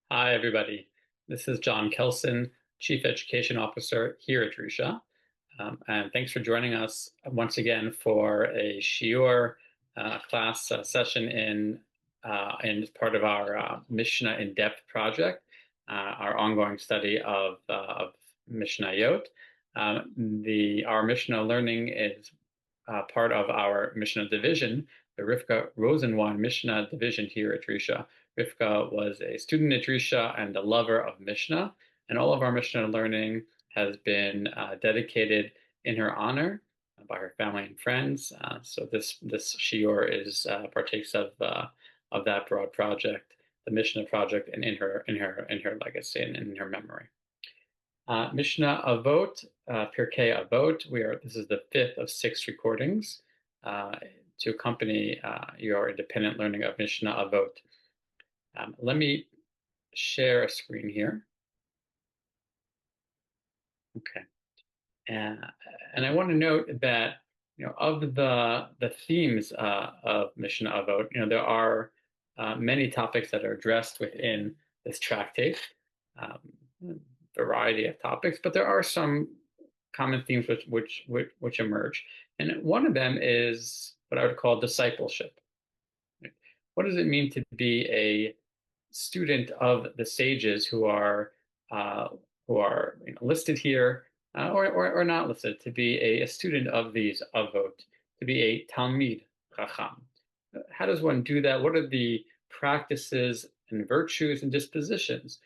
Hi, everybody. This is John Kelsen, Chief Education Officer here at Drisha. And thanks for joining us once again for a shiur class session in part of our Mishnah in-depth project, our ongoing study of mishnayot. Our Mishnah learning is part of our Mishnah Division, the Rifka Rosenwein Mishnah Division here at Drisha. Rifka was a student at Drisha and a lover of Mishnah, and all of our Mishnah learning has been dedicated in her honor by her family and friends. So this shiur is partakes of that broad project, the Mishnah project, and in her legacy and in her memory. Mishnah Avot, Pirkei Avot. This is the fifth of six recordings to accompany your independent learning of Mishnah Avot. Let me share a screen here. Okay. And I want to note that of the themes of Mishnah Avot, there are many topics that are addressed within this tractate. Variety of topics, but there are some common themes which emerge. And one of them is what I would call discipleship. What does it mean to be a student of the sages who are listed here or not listed, to be a student of these avot, to be a talmid chacham? How does one do that? What are the practices and virtues and dispositions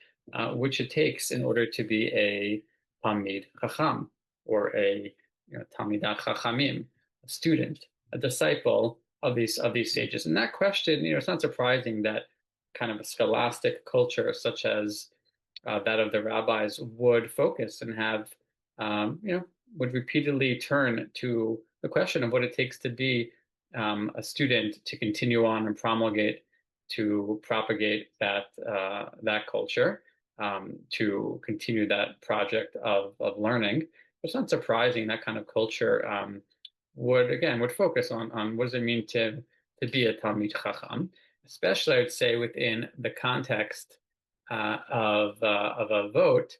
which it takes in order to be a talmid chacham, or a talmidat chachamim, a student, a disciple of these sages? And that question, it's not surprising that kind of a scholastic culture such as that of the rabbis would focus and have, would repeatedly turn to the question of what it takes to be a student, to continue on and to propagate that culture, to continue that project of learning. It's not surprising that kind of culture would focus on what does it mean to be a Talmid Chacham, especially I would say within the context of a vote.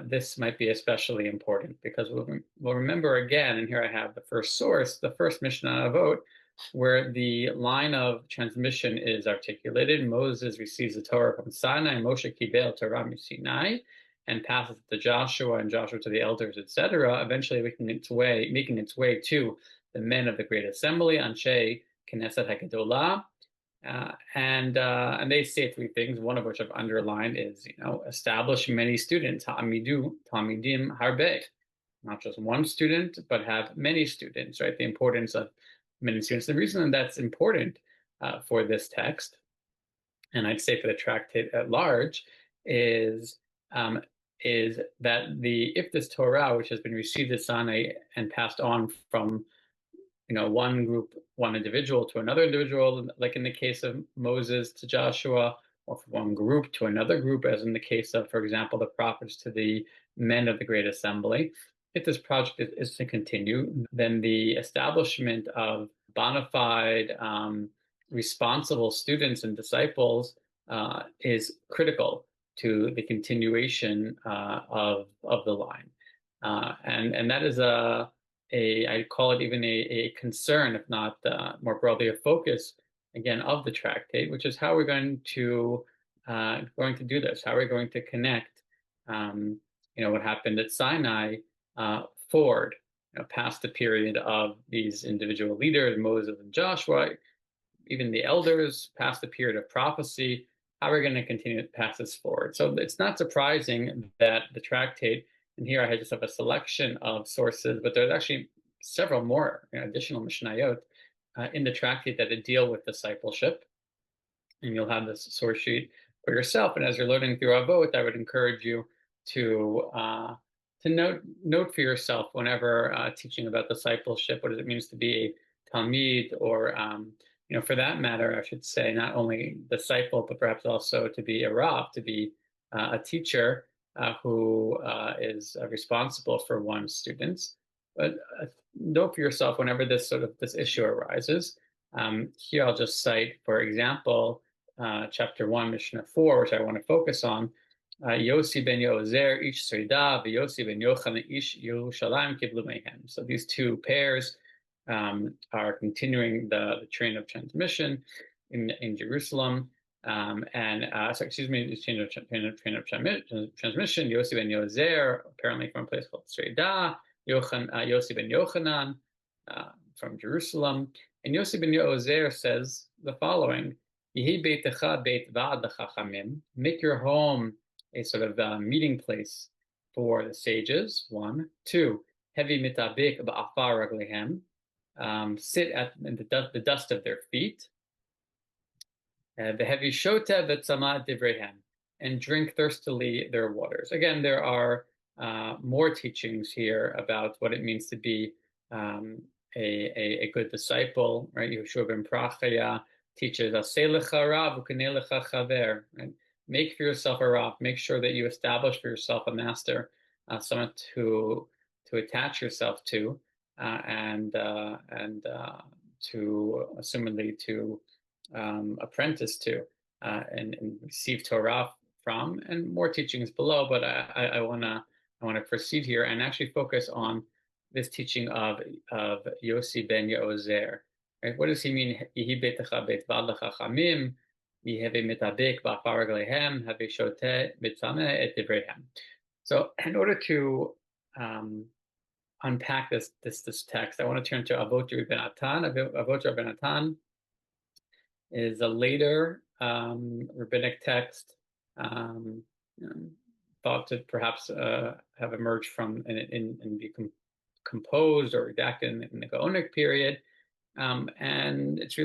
This might be especially important because we'll remember again, and here I have the first source, the first Mishnah Avot, where the line of transmission is articulated. Moses receives the Torah from Sinai, Moshe kibel Torah Sinai, and passes it to Joshua, and Joshua to the elders, etc., eventually making its way to the men of the Great Assembly, Anshe Knesset HaGedolah. And they say three things, one of which I've underlined is, establish many students, Ha'amidu, Talmidim Harbe, not just one student, but have many students, right? The importance of many students. The reason that's important for this text, and I'd say for the tractate at large, is that if this Torah, which has been received at Sinai and passed on from one group, one individual to another individual, like in the case of Moses to Joshua, or from one group to another group, as in the case of, for example, the prophets to the men of the Great Assembly. If this project is to continue, then the establishment of bona fide, responsible students and disciples is critical to the continuation of the line. And that is I call it even a concern, if not more broadly a focus, again, of the tractate, which is how we're going to do this. How are we going to connect, what happened at Sinai forward, past the period of these individual leaders, Moses and Joshua, even the elders, past the period of prophecy. How are we going to continue to pass this forward? So it's not surprising that the tractate, and here I just have a selection of sources, but there's actually several more additional mishnayot in the tractate that deal with discipleship. And you'll have this source sheet for yourself. And as you're learning through Avot, I would encourage you to note for yourself whenever teaching about discipleship, what it means to be a talmid, or for that matter, I should say, not only disciple, but perhaps also to be a rav, to be a teacher who is responsible for one's students. But note for yourself whenever this issue arises. Here I'll just cite, for example, chapter 1, Mishnah 4, which I want to focus on. Yossi ben Yozer ish Srida, Yossi ben Yochanan ish Yerushalayim kiblu mehem. So these two pairs are continuing the train of transmission in Jerusalem. Excuse me, this train of transmission. Yossi ben Yozer, apparently from a place called Srida. Yossi ben Yochanan from Jerusalem. And Yossi ben Yozer says the following: Make your home a sort of meeting place for the sages. 1, 2. Heavy mitabik ba'afar raglehem. Sit at the dust of their feet. The heavy shota v'tzama divrehem, and drink thirstily their waters. Again, there are more teachings here about what it means to be a good disciple, right? Yehoshua ben Prachaya teaches aselecha rav u'kanelecha chaver, right? Make for yourself a rav. Make sure that you establish for yourself a master, someone to attach yourself to, and to assumedly to apprentice to, and receive Torah from, and more teachings below. But I want to proceed here and actually focus on this teaching of Yossi ben Yozer. Right? What does he mean? So, in order to unpack this text, I want to turn to Avot ben Natan. Avot ben Natan is a later rabbinic text, thought to perhaps have emerged from and be composed or redacted in the Gaonic period, and its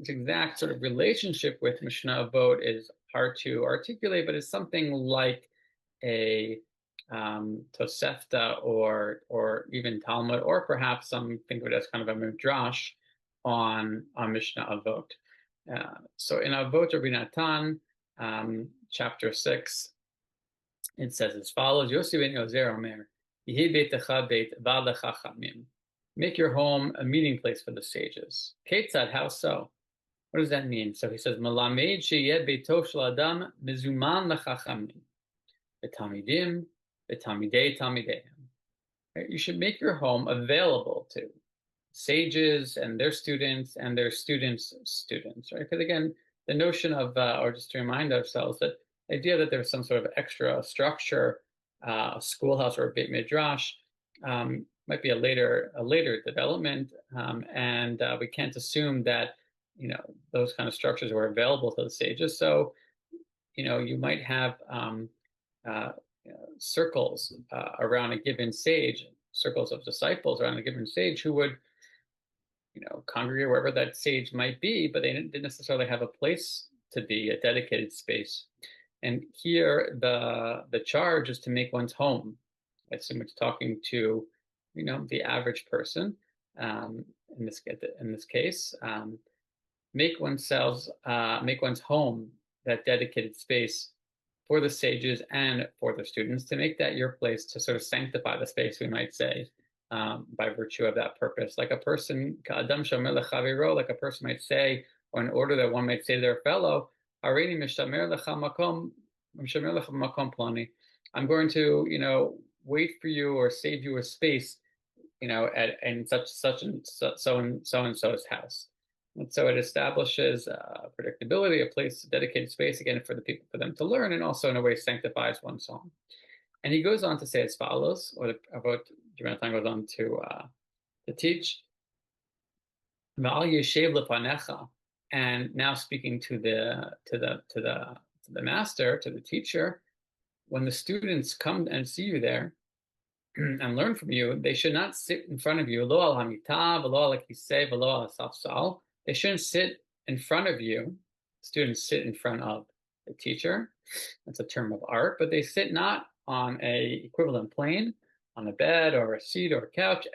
exact sort of relationship with Mishnah Avot is hard to articulate, but it's something like a Tosefta or even Talmud, or perhaps some think of it as kind of a midrash on Mishnah Avot. So in Avot Rabbi Natan, chapter 6, it says as follows: Yossi ben Yozer Omer, Yehi beitecha beit vad chachamim. Make your home a meeting place for the sages. Ketzad, how so? What does that mean? So he says, Melamed sheyeh beito shel adam mezuman lechachamim, v'talmidim, v'talmidei talmideim. You should make your home available to sages and their students and their students' students, right? Because again, the notion of, or just to remind ourselves that the idea that there's some sort of extra structure, a schoolhouse or a beit midrash, might be a later development, and we can't assume that those kind of structures were available to the sages. So you might have circles around a given sage, circles of disciples around a given sage who would congregate wherever that sage might be, but they didn't necessarily have a place to be, a dedicated space. And here the charge is to make one's home. I assume it's talking to the average person in this case. Make one's home that dedicated space for the sages and for the students, to make that your place, to sort of sanctify the space, we might say, by virtue of that purpose. Like a person, like a person might say, or in order that one might say to their fellow, I'm going to, wait for you or save you a space, in such and so's house. And so it establishes predictability, a place, a dedicated space, again, for the people, for them to learn, and also in a way sanctifies one's home. And he goes on to say as follows, or about Jonathan goes on to teach, and now speaking to the master, to the teacher, when the students come and see you there and learn from you, they should not sit in front of you. They shouldn't sit in front of you. Students sit in front of the teacher. That's a term of art, but they sit not on a equivalent plane, on a bed or a seat or a couch.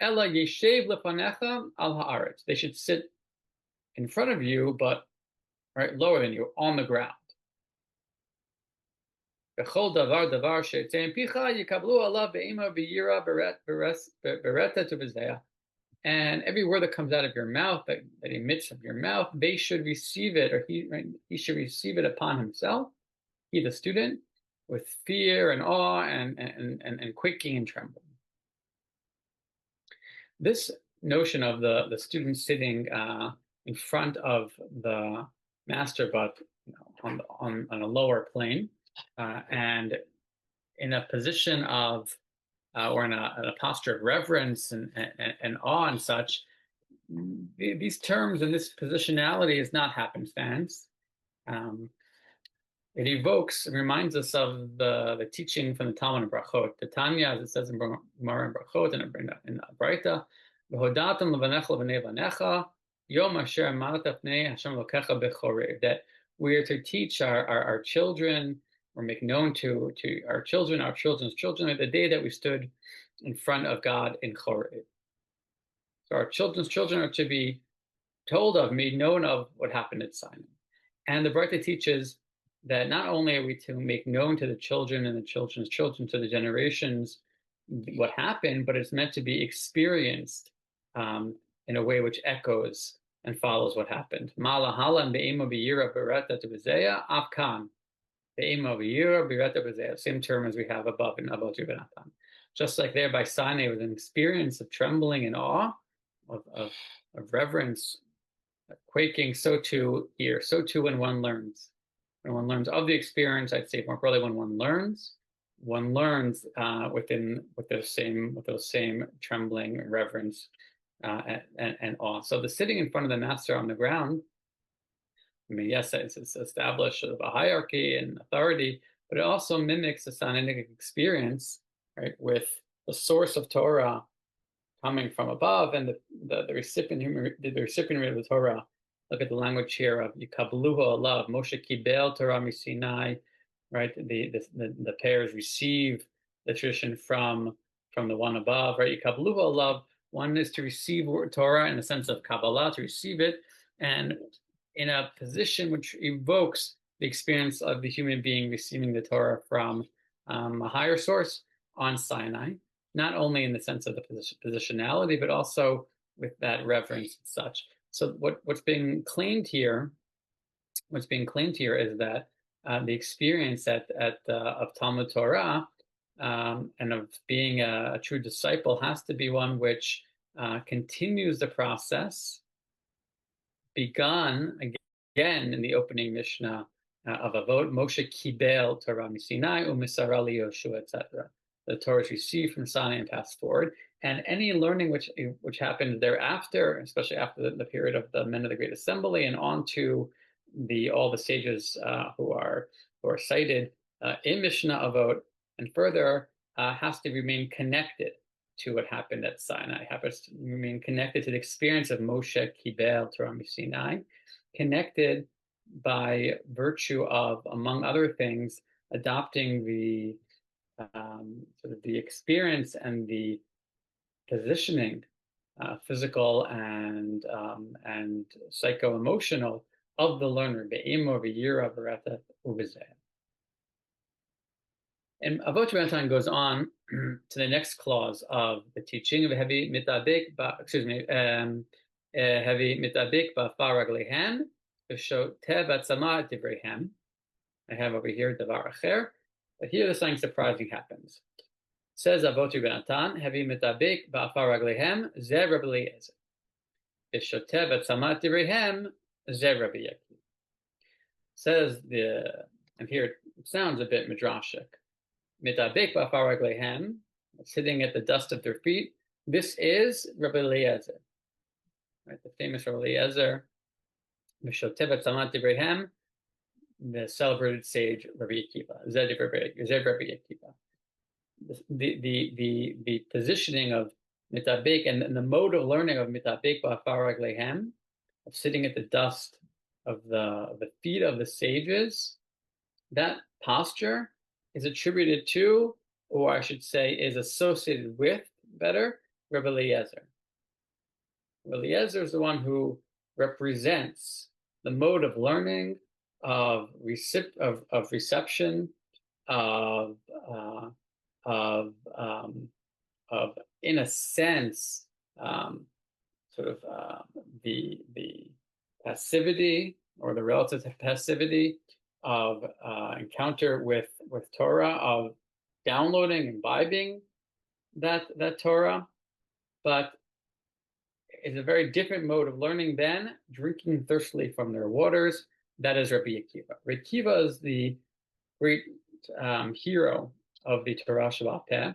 They should sit in front of you, but lower than you, on the ground. And every word that comes out of your mouth, that emits from your mouth, they should receive it, or he should receive it upon himself, he the student, with fear and awe and quaking and trembling. This notion of the student sitting in front of the master, but on a lower plane, and in a position of or in a posture of reverence and awe and such, these terms and this positionality is not happenstance. It evokes and reminds us of the teaching from the Talmud and Brachot. The Tanya, as it says in Gemara and Brachot and in Braita, "V'hodatam levanecha levanei vanecha yom asher amalta pnei Hashem lokecha bechorev." That we are to teach our children, or make known to our children, our children's children, the day that we stood in front of God in Chorev. So our children's children are to be told of, made known of what happened at Sinai. And the Braita teaches that not only are we to make known to the children and the children's children, to the generations, what happened, but it's meant to be experienced in a way which echoes and follows what happened. Malahalan be'ema b'yira bereta tebezeya afkan. Be'ema b'yira bereta tebezeya. Same term as we have above in Avot Yuvanatan. Just like there by Sinai was an experience of trembling and awe, of reverence, quaking, so too here, so too when one learns. When one learns of the experience, I'd say more broadly, when one learns with those same trembling, reverence, and awe. So the sitting in front of the master on the ground, I mean, yes, it's established a hierarchy and authority, but it also mimics a Sinaitic experience, right, with the source of Torah coming from above, and the recipient of the Torah. Look at the language here of Yikabluhu Alav, Moshe Kibel Torah Misinai, right? The pairs receive the tradition from the one above, right? Yikabluhu Alav, one is to receive Torah in the sense of Kabbalah, to receive it, and in a position which evokes the experience of the human being receiving the Torah from a higher source on Sinai, not only in the sense of the positionality, but also with that reverence and such. So what's being claimed here is that the experience of Talmud Torah and of being a true disciple has to be one which continues the process begun again in the opening Mishnah of Avot. Moshe Kibel Torah Misinai u'misara liYoshua, etc. The Torah is received from Sinai and passed forward, and any learning which happened thereafter, especially after the period of the men of the Great Assembly, and on to all the sages who are cited in Mishnah Avot and further, has to remain connected to what happened at Sinai. Has to remain connected to the experience of Moshe Kibel Torah Sinai, connected by virtue of, among other things, adopting the sort of the experience and the positioning, physical and psycho-emotional of the learner. And Avot Yuvanatan goes on to the next clause of the teaching of heavy mitabik, heavy mitabik ba'afar ragleihem v'shotev atzama divreihem. I have over here davar acher, but here something surprising happens. Says Avot Yuvanatan, heavy mitabik ba'afar ragleihem ze Rabbi Eliezer, v'shotev atzama divreihem ze Rabbi Akiva. Says and here it sounds a bit midrashic. Mitabik ba'afar ragleihem, sitting at the dust of their feet. This is Rabbi Eliezer, right? The famous Rabbi Eliezer, Mishotev Atzamat Divreihem, the celebrated sage Rabbi Akiva, Zed Rabbi Akiva. The positioning of mitabik and the mode of learning of mitabik ba'afar ragleihem, of sitting at the dust of the feet of the sages, that posture is attributed to, or I should say is associated with, better, Rabbi Eliezer. Rabbi Eliezer is the one who represents the mode of learning, of reception, of in a sense, sort of the passivity or the relative passivity of encounter with Torah, of downloading and imbibing that Torah, but it's a very different mode of learning than drinking thirstily from their waters. That is Rabbi Akiva. Rabbi Akiva is the great hero of the Torah Shabbat Peh,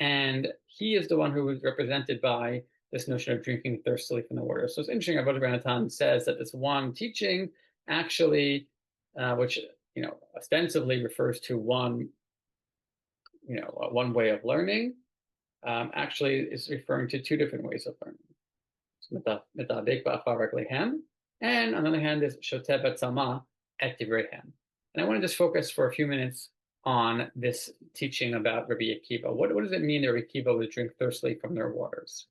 and he is the one who is represented by this notion of drinking thirstily from the water. So it's interesting. Avodah Benatan says that this one teaching actually, which ostensibly refers to one way of learning, actually is referring to two different ways of learning. And on the other hand is shoteh betzama et divreihem. And I want to just focus for a few minutes on this teaching about Rabbi Akiva. What does it mean that Rabbi Akiva would drink thirstily from their waters?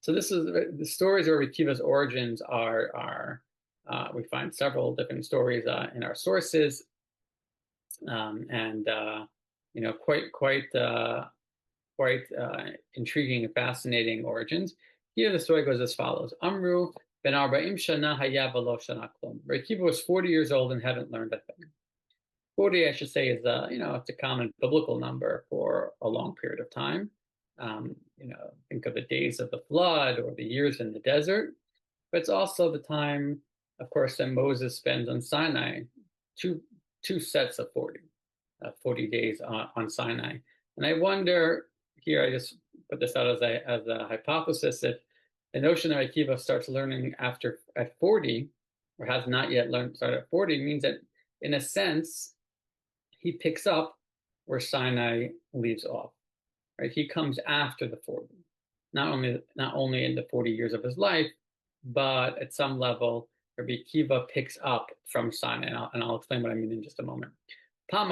So this is the stories of Rabbi Akiva's origins are we find several different stories in our sources, and quite intriguing and fascinating origins. Here the story goes as follows: Amru ben arba'im shana haya v'lo shana klum. Rabbi Akiva was 40 years old and hadn't learned a thing. 40, I should say, is it's a common biblical number for a long period of time. Think of the days of the flood or the years in the desert, but it's also the time, of course, that Moses spends on Sinai, two sets of 40 days on Sinai. And I wonder, here I just put this out as a hypothesis, if the notion that Akiva starts learning at 40, or has not yet started at 40, means that in a sense, he picks up where Sinai leaves off. Right? He comes after the 40, not only in the 40 years of his life, but at some level, Rabbi Akiva picks up from Sinai, and I'll explain what I mean in just a moment. One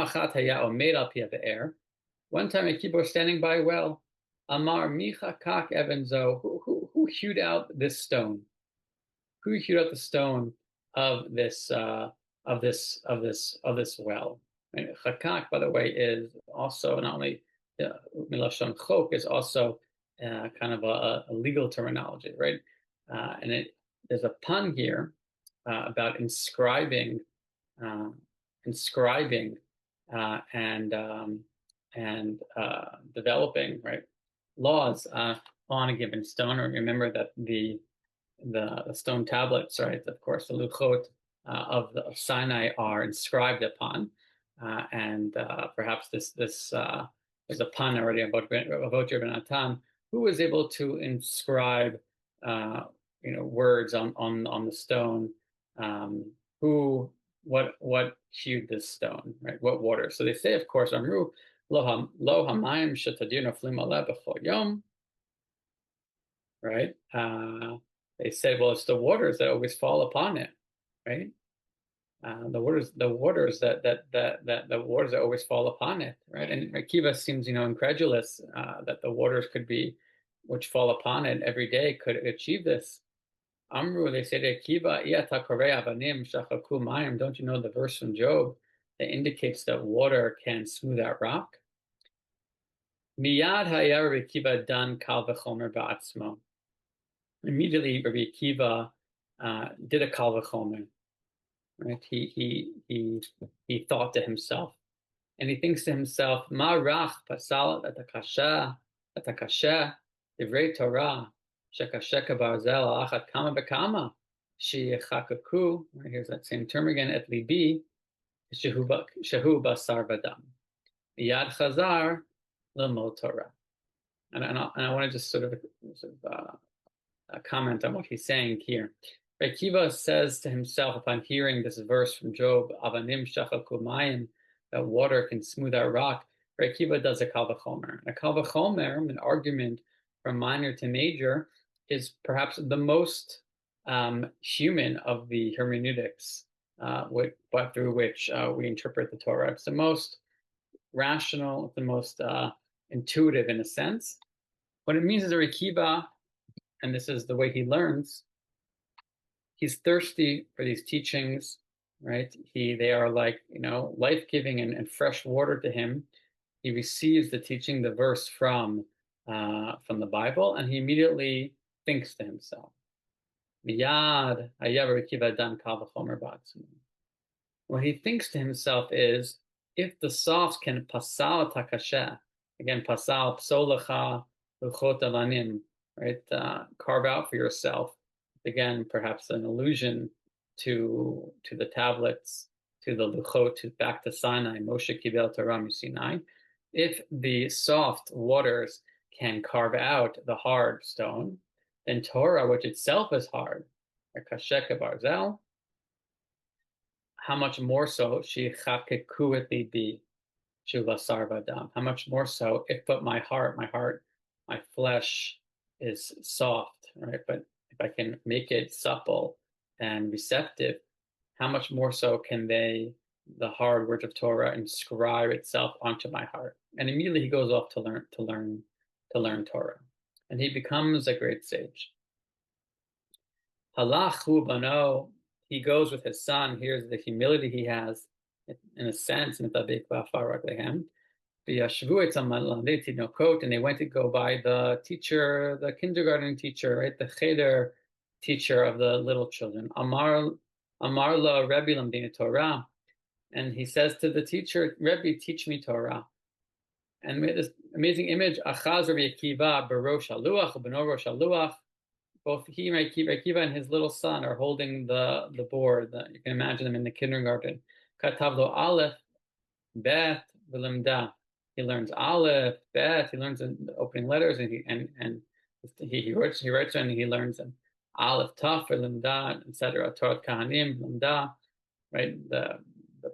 time Akiva was standing by a well. Amar micha kak evenzo. Who hewed out this stone? Who hewed out the stone of this well? And chakak, by the way, is also not only milashon chok, is also kind of a legal terminology, right? And there's a pun here about inscribing and developing, right, laws on a given stone. Or remember that the stone tablets, right, of course, the luchot of Sinai are inscribed upon, and perhaps this is a pun already about Benatan, who was able to inscribe words on the stone, what hewed this stone, right? What water? So they say, of course, Amru lo hamayim shetadir noflim aleh b'chol yom, right? They said, well, it's the waters that always fall upon it, right? The waters that always fall upon it, right? And Akiva seems, incredulous that the waters which fall upon it every day could achieve this. Amru, they say to Akiva, don't you know the verse from Job that indicates that water can smooth out rock? Miyad haya Rabbi Akiva dan kal v'chomer ba'atzmo. Immediately, Rabbi Akiva did a kal v'chomer. Right? He thought to himself, and he thinks to himself, Ma rach pasal atakasha divrei Torah shekasheka barzel alachat kama bekama sheyechakaku. Here's that same term again. Et libi shehu basar badam miyad chazar lemod Torah. And I want to just sort of comment on what he's saying here. Akiva says to himself upon hearing this verse from Job, Avanim shachaku mayim, that water can smooth out rock. Akiva does a kal v'chomer. A kal v'chomer, an argument from minor to major, is perhaps the most human of the hermeneutics through which we interpret the Torah. It's the most rational, it's the most intuitive in a sense. What it means is that Akiva, and this is the way he learns, he's thirsty for these teachings, right? They are like, life-giving and fresh water to him. He receives the teaching, the verse from the Bible, and he immediately thinks to himself. Miyad haya Rabbi Akiva dan kal v'chomer ba'atzmo. What he thinks to himself is, if the soft can pasal takasheh, again, pasal psolacha luchot avanim, right? Carve out for yourself. Again, perhaps an allusion to the tablets, to the luchot, back to Sinai. Moshe kibel Torah Sinai. If the soft waters can carve out the hard stone, then Torah, which itself is hard, kashek barzel, how much more so how much more so if but my heart, my flesh is soft, right? But if I can make it supple and receptive, how much more so can the hard words of Torah inscribe itself onto my heart? And immediately he goes off to learn Torah, and he becomes a great sage. Halachu bano, he goes with his son. Here's the humility he has, in a sense, and they went to go by the teacher, the kindergarten teacher, right? The cheder teacher of the little children. Amar la Rebbe lamdina Torah. And he says to the teacher, Rebbe, teach me Torah. And we had this amazing image, Achaz Rabbi Akiva, Barosh Haluach, Beno Rosh Haluach. Both he, Rabbi Akiva, and his little son are holding the board. You can imagine them in the kindergarten. Katavlo Aleph, Bet, V'Limda. He learns Aleph, Bet. He learns the opening letters, and he writes and he learns them. Aleph, Taf, V'Limda, etc. Torah Kahanim, Limda, right? The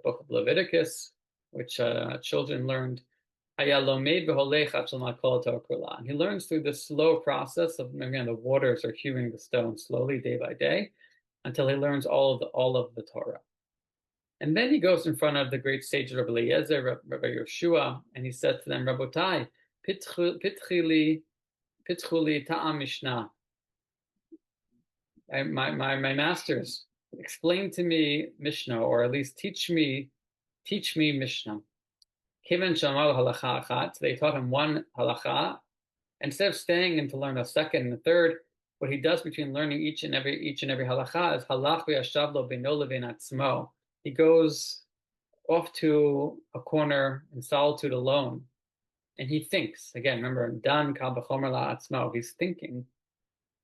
book of Leviticus, which children learned. He learns through this slow process of, again, the waters are hewing the stone slowly, day by day, until he learns all of the Torah. And then he goes in front of the great sage Rabbi Eliezer, Rabbi Yeshua, and he says to them, Rabotai, pitchuli ta'am Mishnah. My masters, explain to me Mishnah, or at least teach me Mishnah. Kiven Shamal halacha achat, they taught him one halacha. Instead of staying and to learn a second and a third, what he does between learning each and every halacha is halach v'yashav lo beino levein atzmo. He goes off to a corner in solitude alone, and he thinks. Again, remember, dan kal b'chomer la'atzmo. He's thinking,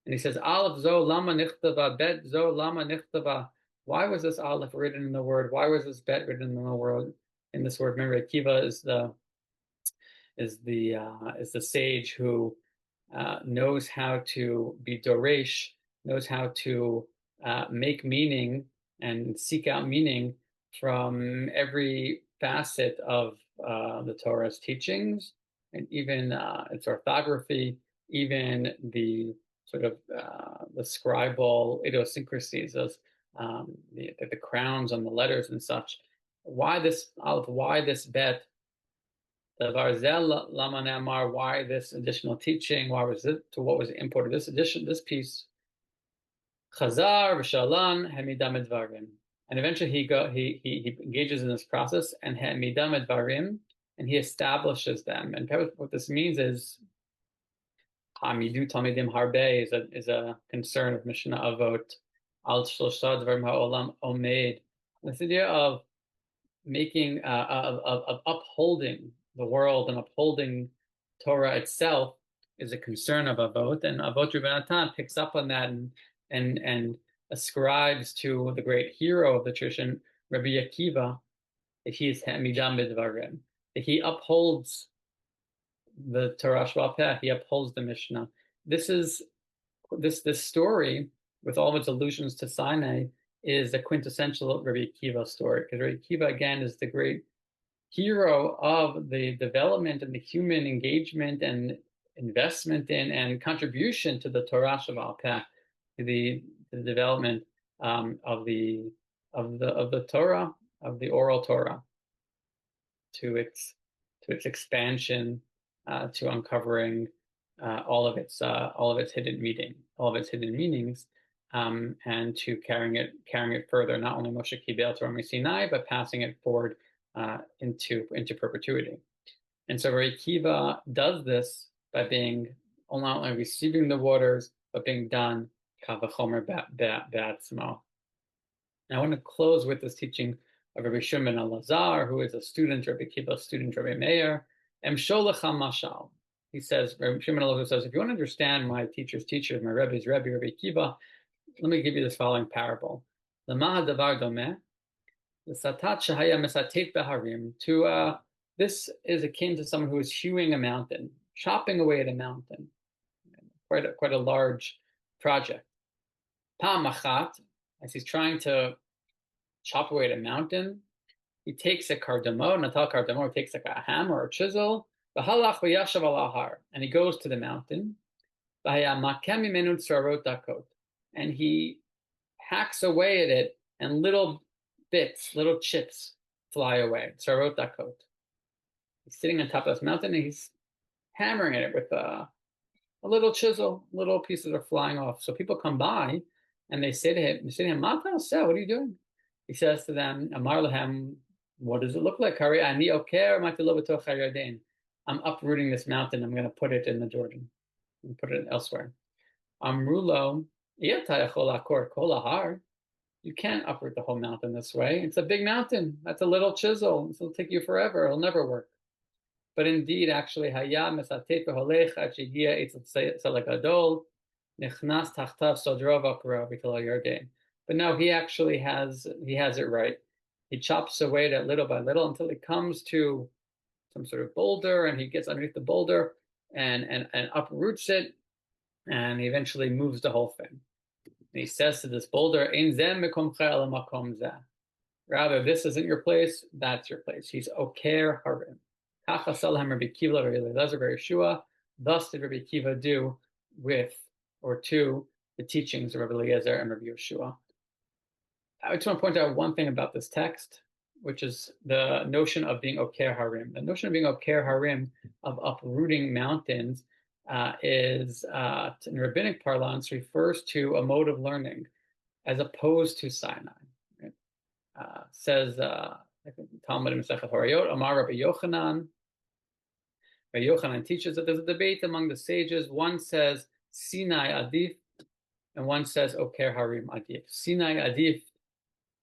and he says, Aleph zo lama nichtava, bet zo lama nichtava. Why was this Aleph written in the word? Why was this bet written in the word? In this word, remember, Akiva is the sage who knows how to be doresh, knows how to make meaning and seek out meaning from every facet of the Torah's teachings, and even its orthography, even the sort of the scribal idiosyncrasies of the crowns on the letters and such. Why this Aleph? Why this bet? The Varzel Lama Namar. Why this additional teaching? Why was it? To what was the import of this edition? This piece. Chazar v'Shalan Hamidam Edvarim. And eventually he engages in this process and Hamidam Edvarim, and he establishes them. And what this means is Hamidu Tamidim Harbe is a concern of Mishnah Avot. Al Shloshad Dvarim Ha'olam Omed. This idea of making of upholding the world and upholding Torah itself is a concern of Avot, and Avot Rabbi Natan picks up on that and ascribes to the great hero of the tradition, Rabbi Akiva, that he is Hamidam B'Dvarim, that he upholds the Torah Sheba'al Peh, he upholds the Mishnah. This story, with all of its allusions to Sinai, is a quintessential Rabbi Akiva story, because Rabbi Akiva, again, is the great hero of the development and the human engagement and investment in and contribution to the Torah Sheba'al Peh, to the development of the Torah, of the oral Torah, to its expansion, to uncovering all of its hidden meanings. And to carrying it further, not only Moshe Kibel Torah Sinai, but passing it forward into perpetuity. And so Rabbi Akiva does this by being not only receiving the waters, but being done kal v'chomer ba'atzmo. Now I want to close with this teaching of Rabbi Shimon Elazar, who is a student, Rabbi Kiva's student, Rabbi Meir. Emsholecha mashal. He says, Rabbi Shimon Elazar says, if you want to understand my teacher's teacher, my Rebbe's Rebbe, Rabbi Kiva, let me give you this following parable. Lama davar domeh, l'satat shehaya mesatet beharim. This is akin to someone who is hewing a mountain, chopping away at a mountain, quite a large project. Pa'am achat, as he's trying to chop away at a mountain, he takes a kardamo, natal kardamo, he takes like a hammer or a chisel, v'halach v'yashav al har, and he goes to the mountain, and he hacks away at it, and little bits, little chips fly away. Sarot dakot. He's sitting on top of this mountain, and he's hammering at it with a little chisel. Little pieces are flying off. So people come by, and they say to him, Mata, what are you doing? He says to them, Amar lahem, what does it look like? I'm uprooting this mountain. I'm going to put it in the Jordan. And put it elsewhere. Amrulo, you can't uproot the whole mountain this way. It's a big mountain. That's a little chisel. It'll take you forever. It'll never work. But indeed, actually, but no, he actually has it right. He chops away at it little by little until he comes to some sort of boulder, and he gets underneath the boulder and uproots it, and he eventually moves the whole thing. And he says to this boulder, rather, this isn't your place, that's your place. He's oker harim. Thus did Rabbi Kiva do with or to the teachings of Rabbi Eliezer and Rabbi Yeshua. I just want to point out one thing about this text, which is the notion of being oker harim. The notion of being oker harim, of uprooting mountains, is in rabbinic parlance refers to a mode of learning as opposed to Sinai. Right? Says Talmud Masechet Horayot, Amar Rabbi Yochanan. Rabbi Yochanan teaches that there's a debate among the sages. One says Sinai Adif, and one says Oker Harim Adif. Sinai Adif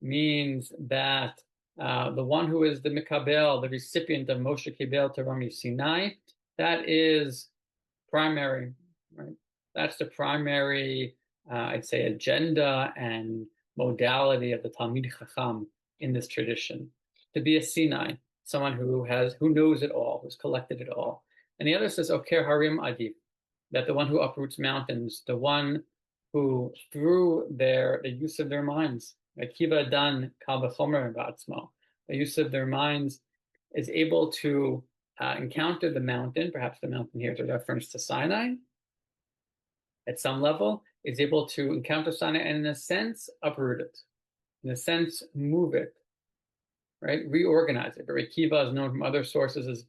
means that the one who is the Mikabel, the recipient of Moshe Kibel Torah Sinai, that is primary, right? That's the primary, I'd say, agenda and modality of the Talmid Chacham in this tradition. To be a Sinai, someone who knows it all, who's collected it all. And the other says, Oker Harim Adif, that the one who uproots mountains, the one who, through the use of their minds, like Kiva Dan Kal V'chomer Ba'atzmo, the use of their minds, is able to encounter the mountain. Perhaps the mountain here is a reference to Sinai. At some level, is able to encounter Sinai and, in a sense, uproot it. In a sense, move it, right? Reorganize it. Rabbi Kiva is known from other sources as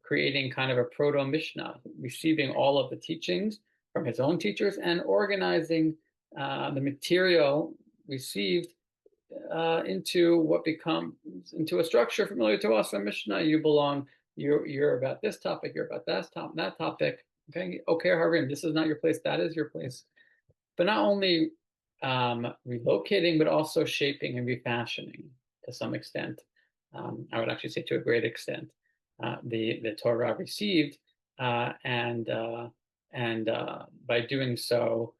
creating kind of a proto-Mishnah, receiving all of the teachings from his own teachers and organizing the material received into what becomes into a structure familiar to us from Mishnah. You're about this topic, you're about that topic. Okay, Oker Harim, this is not your place, that is your place. But not only relocating, but also shaping and refashioning to some extent. I would actually say to a great extent. The Torah received, and by doing so,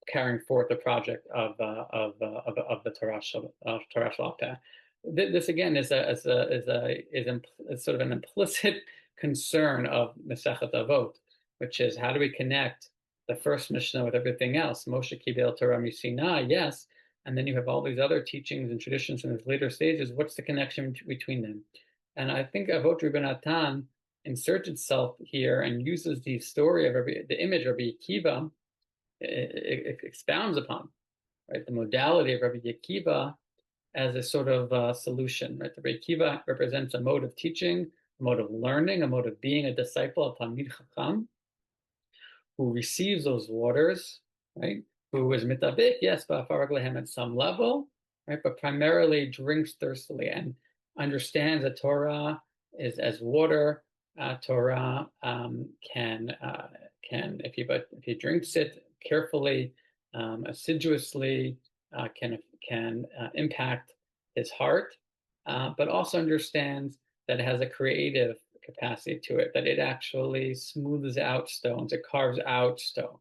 carrying forth the project of the Torah Shalapeh. This again is sort of an implicit concern of Masechet Avot, which is how do we connect the first Mishnah with everything else? Moshe Kibel Torah Sinai, yes, and then you have all these other teachings and traditions in the later stages. What's the connection between them? And I think Avot Rabbi Natan inserts itself here and uses the story of the image of Rabbi Akiva. It expounds upon, right, the modality of Rabbi Akiva as a sort of solution. Right, Rabbi Akiva represents a mode of teaching, a mode of learning, a mode of being a disciple of Talmid Chacham, who receives those waters, right? Who is mitabik, yes, ba'afar regleihem at some level, right? But primarily drinks thirstily and understands that Torah is as water. Torah can can, if he drinks it carefully, assiduously, can impact his heart, but also understands that it has a creative capacity to it, that it actually smooths out stones, it carves out stone,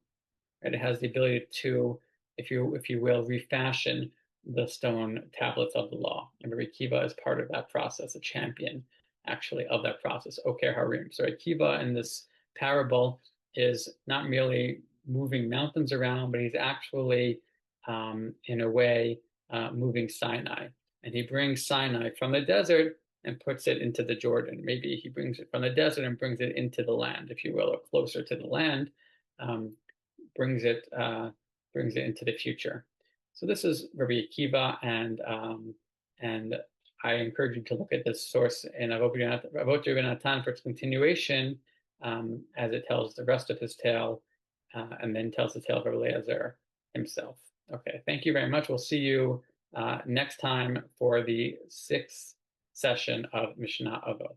right? It has the ability to, if you will, refashion the stone tablets of the law. And Rabbi Akiva is part of that process, a champion actually of that process. Oker Harim. So Akiva in this parable is not merely moving mountains around, but he's actually, in a way, moving Sinai. And he brings Sinai from the desert and puts it into the Jordan. Maybe he brings it from the desert and brings it into the land, if you will, or closer to the land, brings it into the future. So this is Rabbi Akiva, and I encourage you to look at this source in Avot Natan for its continuation, as it tells the rest of his tale, and then tells the tale of Rabbi Eliezer himself. Okay, thank you very much. We'll see you next time for the 6th session of Mishnah Avot.